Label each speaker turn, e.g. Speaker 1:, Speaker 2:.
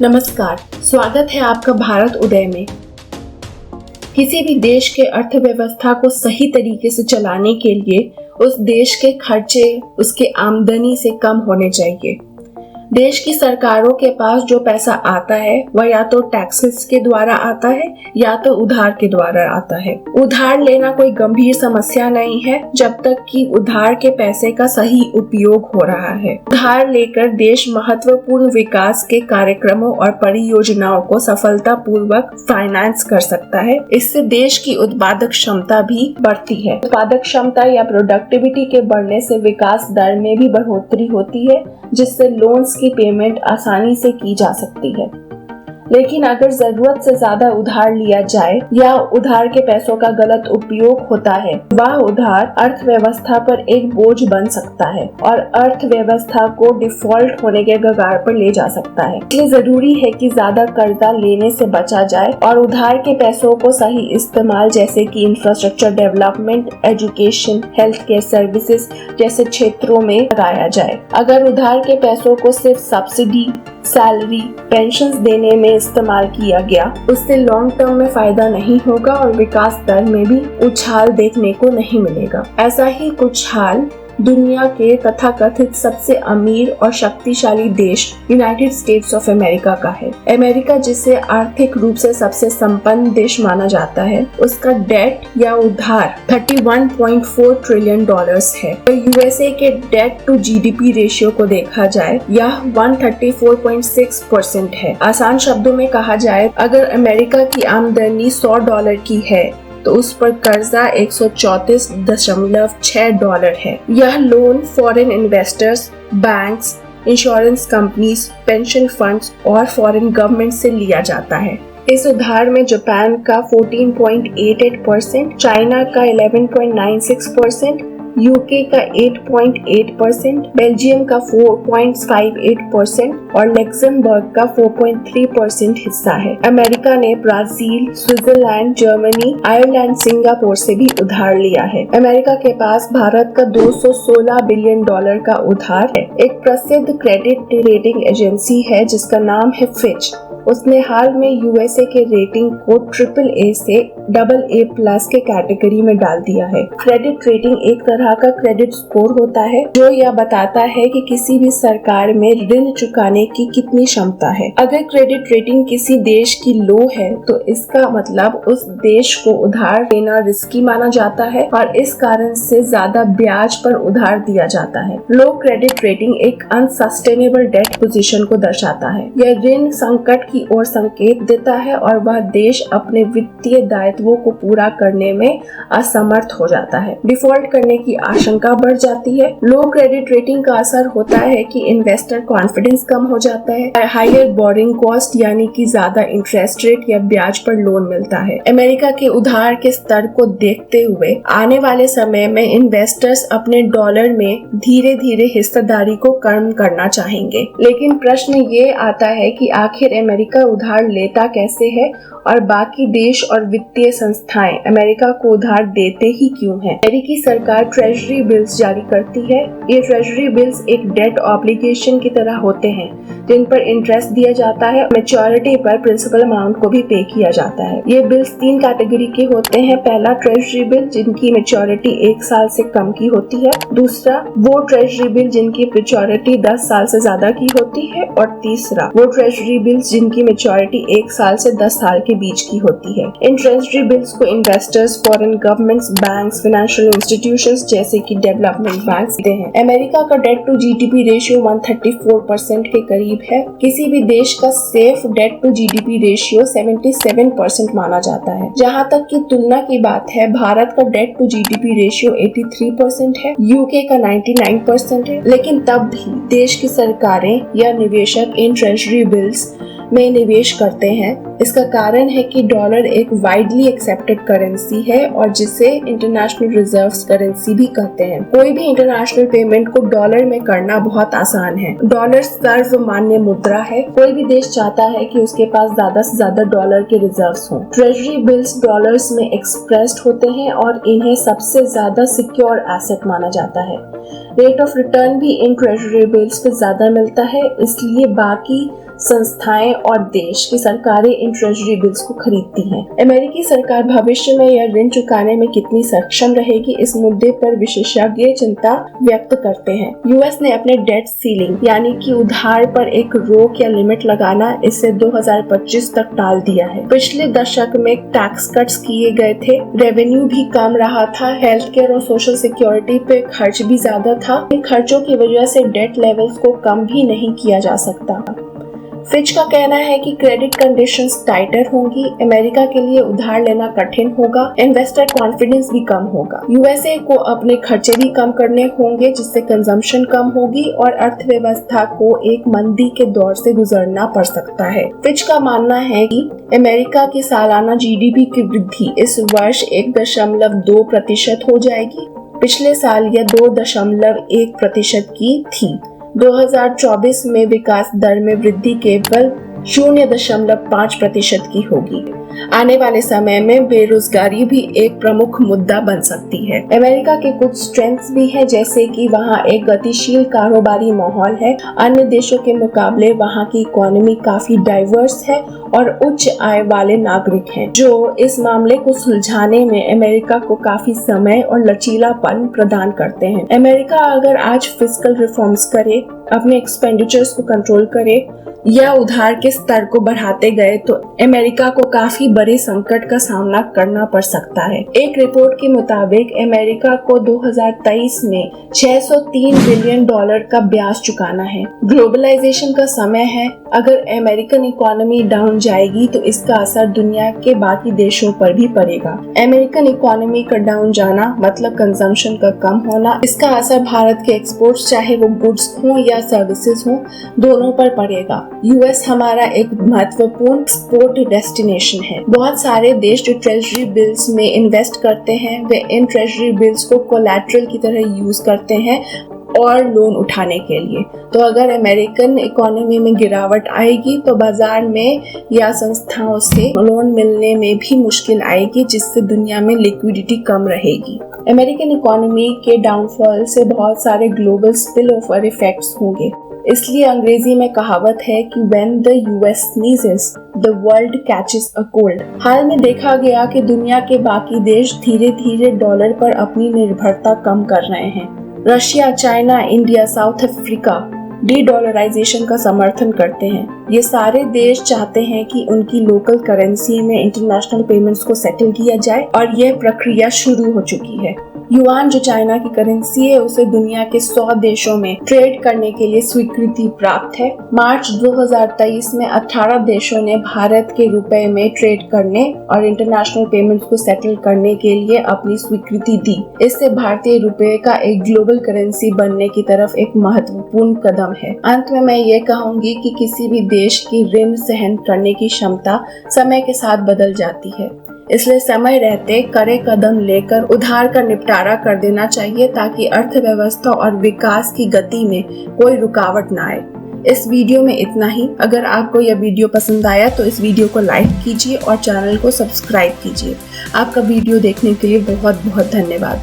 Speaker 1: नमस्कार, स्वागत है आपका भारत उदय में। किसी भी देश के अर्थव्यवस्था को सही तरीके से चलाने के लिए उस देश के खर्चे उसके आमदनी से कम होने चाहिए। देश की सरकारों के पास जो पैसा आता है वह या तो टैक्सेस के द्वारा आता है या तो उधार के द्वारा आता है। उधार लेना कोई गंभीर समस्या नहीं है जब तक कि उधार के पैसे का सही उपयोग हो रहा है। उधार लेकर देश महत्वपूर्ण विकास के कार्यक्रमों और परियोजनाओं को सफलतापूर्वक फाइनेंस कर सकता है। इससे देश की उत्पादक क्षमता भी बढ़ती है। उत्पादक क्षमता या प्रोडक्टिविटी के बढ़ने से विकास दर में भी बढ़ोतरी होती है, जिससे लोन्स की पेमेंट आसानी से की जा सकती है। लेकिन अगर जरूरत से ज्यादा उधार लिया जाए या उधार के पैसों का गलत उपयोग होता है, वह उधार अर्थव्यवस्था पर एक बोझ बन सकता है और अर्थव्यवस्था को डिफॉल्ट होने के कगार पर ले जा सकता है। इसलिए जरूरी है कि ज्यादा कर्जा लेने से बचा जाए और उधार के पैसों को सही इस्तेमाल जैसे कि infrastructure development, education, health care services जैसे क्षेत्रों में लगाया जाए। अगर उधार के पैसों को सिर्फ सब्सिडी, सैलरी, पेंशन देने में इस्तेमाल किया गया, उससे लॉन्ग टर्म में फायदा नहीं होगा और विकास दर में भी उछाल देखने को नहीं मिलेगा। ऐसा ही कुछ हाल दुनिया के तथाकथित सबसे अमीर और शक्तिशाली देश यूनाइटेड स्टेट्स ऑफ अमेरिका का है। अमेरिका, जिसे आर्थिक रूप से सबसे संपन्न देश माना जाता है, उसका डेट या उधार 31.4 ट्रिलियन डॉलर्स है। तो यूएसए के डेट टू जीडीपी रेशियो को देखा जाए, यह 134.6% है। आसान शब्दों में कहा जाए, अगर अमेरिका की आमदनी $100 की है तो उस पर कर्जा $134.6 है। यह loan foreign investors, banks, insurance companies, pension funds और फॉरेन गवर्नमेंट से लिया जाता है। इस उधार में जापान का 14.88%, चाइना का 11.96%, यूके का 8.8%, बेल्जियम का 4.58% और लक्समबर्ग का 4.3% हिस्सा है। अमेरिका ने Brazil, Switzerland, Germany, Ireland, Singapore से भी उधार लिया है। अमेरिका के पास भारत का $216 बिलियन का उधार है। एक प्रसिद्ध क्रेडिट रेटिंग एजेंसी है जिसका नाम है फिच। उसने हाल में यूएसए के रेटिंग को AAA से AA+ के कैटेगरी में डाल दिया है। क्रेडिट रेटिंग एक तरह का क्रेडिट स्कोर होता है जो यह बताता है कि किसी भी सरकार में ऋण चुकाने की कितनी क्षमता है। अगर क्रेडिट रेटिंग किसी देश की लो है तो इसका मतलब उस देश को उधार लेना रिस्की माना जाता है और इस कारण से ज्यादा ब्याज पर उधार दिया जाता है। लो क्रेडिट रेटिंग एक अनसस्टेनेबल डेट पोजीशन को दर्शाता है। यह ऋण संकट की ओर संकेत देता है और वह देश अपने वित्तीय दायित्वों को पूरा करने में असमर्थ हो जाता है। डिफॉल्ट करने की आशंका बढ़ जाती है। लो क्रेडिट रेटिंग का असर होता है कि इन्वेस्टर कॉन्फिडेंस कम हो जाता है। हायर बोरिंग कॉस्ट यानी कि ज्यादा इंटरेस्ट रेट या ब्याज पर लोन मिलता है। अमेरिका के उधार के स्तर को देखते हुए आने वाले समय में इन्वेस्टर्स अपने डॉलर में धीरे धीरे हिस्सेदारी को कम करना चाहेंगे। लेकिन प्रश्न ये आता है कि आखिर अमेरिका उधार लेता कैसे है और बाकी देश और वित्तीय संस्थाएं अमेरिका को उधार देते ही क्यों हैं? अमेरिकी सरकार ट्रेजरी बिल्स जारी करती है। ये ट्रेजरी बिल्स एक डेट ऑब्लिगेशन की तरह होते हैं जिन पर इंटरेस्ट दिया जाता है। मैच्योरिटी पर प्रिंसिपल अमाउंट को भी पे किया जाता है। ये बिल्स 3 कैटेगरी के होते हैं। पहला, ट्रेजरी बिल जिनकी मैच्योरिटी 1 साल से कम की होती है। दूसरा, वो ट्रेजरी बिल जिनकी मैच्योरिटी 10 साल से ज्यादा की होती है। और तीसरा, वो ट्रेजरी बिल्स जिनकी मैच्योरिटी 1 साल से 10 साल के बीच की होती है। इन ट्रेजरी बिल्स को investors, foreign governments, banks, financial institutions जैसे कि डेवलपमेंट बैंक्स देते हैं। अमेरिका का डेट टू जीडीपी रेशियो 134% के करीब है। किसी भी देश का safe debt to GDP ratio 77% माना जाता है। जहां तक की तुलना की बात है, भारत का डेट टू जीडीपी रेशियो 83% है, यूके का 99% है। लेकिन तब भी देश की सरकारें या निवेशक इन ट्रेजरी बिल्स में निवेश करते हैं। इसका कारण है कि डॉलर एक वाइडली एक्सेप्टेड करेंसी है और जिसे इंटरनेशनल रिजर्व्स करेंसी भी कहते हैं। कोई भी इंटरनेशनल पेमेंट को डॉलर में करना बहुत आसान है। डॉलर सर्वमान्य मुद्रा है। कोई भी देश चाहता है कि उसके पास ज्यादा से ज्यादा डॉलर के रिजर्व्स हों। ट्रेजरी बिल्स डॉलर्स में एक्सप्रेस्ड होते हैं और इन्हें सबसे ज्यादा सिक्योर एसेट माना जाता है। रेट ऑफ रिटर्न भी इन ट्रेजरी बिल्स पे ज्यादा मिलता है, इसलिए बाकी संस्थाएं और देश की सरकारें इन ट्रेजरी बिल्स को खरीदती हैं। अमेरिकी सरकार भविष्य में यह ऋण चुकाने में कितनी सक्षम रहेगी, इस मुद्दे पर विशेषज्ञ चिंता व्यक्त करते हैं। यूएस ने अपने डेट सीलिंग यानी कि उधार पर एक रोक या लिमिट लगाना इसे 2025 तक टाल दिया है। पिछले दशक में टैक्स कट्स किए गए थे, रेवेन्यू भी कम रहा था, हेल्थ केयर और सोशल सिक्योरिटी पे खर्च भी ज्यादा था। इन खर्चों की वजह से डेट लेवल्स को कम भी नहीं किया जा सकता। फिच का कहना है कि क्रेडिट कंडीशंस टाइटर होंगी, अमेरिका के लिए उधार लेना कठिन होगा, इन्वेस्टर कॉन्फिडेंस भी कम होगा। यूएसए को अपने खर्चे भी कम करने होंगे जिससे कंजम्पशन कम होगी और अर्थव्यवस्था को एक मंदी के दौर से गुजरना पड़ सकता है। फिच का मानना है कि अमेरिका की सालाना जीडीपी की वृद्धि इस वर्ष 1.2% हो जाएगी। पिछले साल यह 2.1% की थी। 2024 में विकास दर में वृद्धि केवल 0.5% की होगी। आने वाले समय में बेरोजगारी भी एक प्रमुख मुद्दा बन सकती है। अमेरिका के कुछ स्ट्रेंथ्स भी हैं, जैसे कि वहाँ एक गतिशील कारोबारी माहौल है, अन्य देशों के मुकाबले वहाँ की इकोनॉमी काफी डाइवर्स है और उच्च आय वाले नागरिक हैं, जो इस मामले को सुलझाने में अमेरिका को काफी समय और लचीलापन प्रदान करते हैं। अमेरिका अगर आज फिस्कल रिफॉर्म्स करे, अपने एक्सपेंडिचर्स को कंट्रोल करे या उधार के स्तर को बढ़ाते गए तो अमेरिका को काफी बड़े संकट का सामना करना पड़ सकता है। एक रिपोर्ट के मुताबिक अमेरिका को 2023 में $603 बिलियन का ब्याज चुकाना है। ग्लोबलाइजेशन का समय है, अगर अमेरिकन इकोनॉमी डाउन जाएगी तो इसका असर दुनिया के बाकी देशों पर भी पड़ेगा। अमेरिकन इकोनॉमी का डाउन जाना मतलब कंजम्पशन का कम होना, इसका असर भारत के एक्सपोर्ट्स चाहे वो गुड्स हो या सर्विसेज हो, दोनों पर पड़ेगा। यूएस हमारा एक महत्वपूर्ण एक्सपोर्ट डेस्टिनेशन है। बहुत सारे देश जो ट्रेजरी बिल्स में इन्वेस्ट करते हैं वे इन ट्रेजरी बिल्स को कोलैटरल की तरह यूज करते हैं और लोन उठाने के लिए। तो अगर अमेरिकन इकोनॉमी में गिरावट आएगी तो बाजार में या संस्थाओं से लोन मिलने में भी मुश्किल आएगी, जिससे दुनिया में लिक्विडिटी कम रहेगी। अमेरिकन इकोनॉमी के डाउनफॉल से बहुत सारे ग्लोबल स्पिल ओवर इफेक्ट्स होंगे। इसलिए अंग्रेजी में कहावत है कि when the US sneezes, the world catches a cold। हाल में देखा गया कि दुनिया के बाकी देश धीरे धीरे डॉलर पर अपनी निर्भरता कम कर रहे हैं। Russia, China, India, south Africa D-dollarisation का समर्थन करते हैं। ये सारे देश चाहते हैं कि उनकी लोकल करेंसी में इंटरनेशनल पेमेंट्स को सेटल किया जाए और यह प्रक्रिया शुरू हो चुकी है। युआन जो चाइना की करेंसी है उसे दुनिया के 100 देशों में ट्रेड करने के लिए स्वीकृति प्राप्त है। मार्च 2023 में 18 देशों ने भारत के रुपए में ट्रेड करने और इंटरनेशनल पेमेंट्स को सेटल करने के लिए अपनी स्वीकृति दी। इससे भारतीय रुपए का एक ग्लोबल करेंसी बनने की तरफ एक महत्वपूर्ण कदम है। अंत में मैं ये कहूंगी कि किसी भी देश की ऋण सहन करने की क्षमता समय के साथ बदल जाती है, इसलिए समय रहते कड़े कदम लेकर उधार का निपटारा कर देना चाहिए ताकि अर्थव्यवस्था और विकास की गति में कोई रुकावट न आए। इस वीडियो में इतना ही। अगर आपको यह वीडियो पसंद आया तो इस वीडियो को लाइक कीजिए और चैनल को सब्सक्राइब कीजिए। आपका वीडियो देखने के लिए बहुत बहुत धन्यवाद।